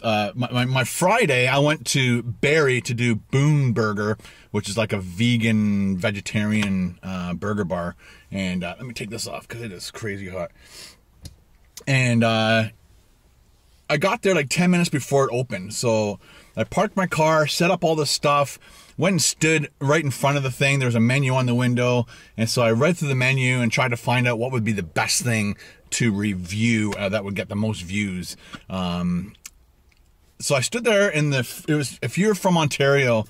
my Friday, I went to Barrie to do Boon Burger, which is like a vegan, vegetarian burger bar. And let me take this off because it is crazy hot. And I got there like 10 minutes before it opened. So I parked my car, set up all the stuff, went and stood right in front of the thing. There was a menu on the window. And so I read through the menu and tried to find out what would be the best thing to review that would get the most views. So I stood there in if you're from Ontario,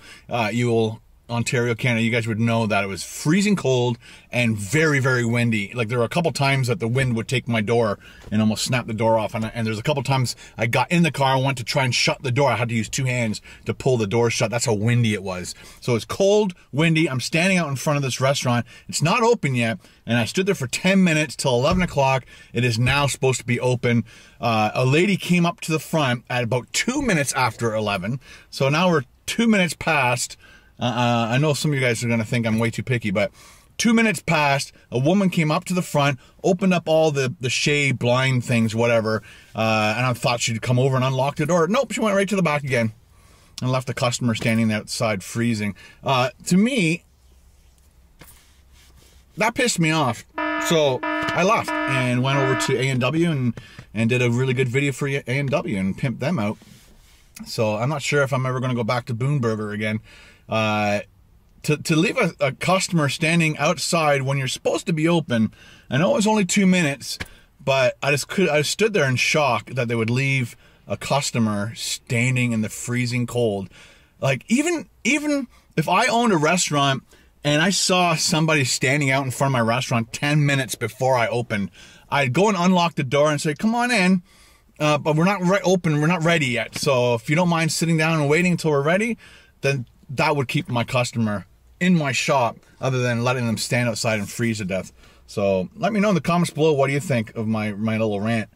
Ontario, Canada, you guys would know that it was freezing cold and very, very windy. Like there were a couple times that the wind would take my door and almost snap the door off. And there's a couple times I got in the car and went to try and shut the door. I had to use 2 hands to pull the door shut. That's how windy it was. So it's cold, windy. I'm standing out in front of this restaurant. It's not open yet. And I stood there for 10 minutes till 11 o'clock. It is now supposed to be open. A lady came up to the front at about 2 minutes after 11. So now we're 2 minutes past. I know some of you guys are going to think I'm way too picky, but 2 minutes passed, a woman came up to the front, opened up all the shade, blind things, whatever, and I thought she'd come over and unlock the door. Nope, she went right to the back again and left the customer standing outside freezing. To me, that pissed me off. So I left and went over to A&W and did a really good video for A&W and pimped them out. So I'm not sure if I'm ever going to go back to Boon Burger again. To leave a customer standing outside when you're supposed to be open. I know it was only 2 minutes, but I stood there in shock that they would leave a customer standing in the freezing cold. Like even if I owned a restaurant and I saw somebody standing out in front of my restaurant 10 minutes before I opened, I'd go and unlock the door and say, "Come on in." But we're not open. We're not ready yet. So if you don't mind sitting down and waiting until we're ready, then that would keep my customer in my shop other than letting them stand outside and freeze to death. So let me know in the comments below, what do you think of my little rant?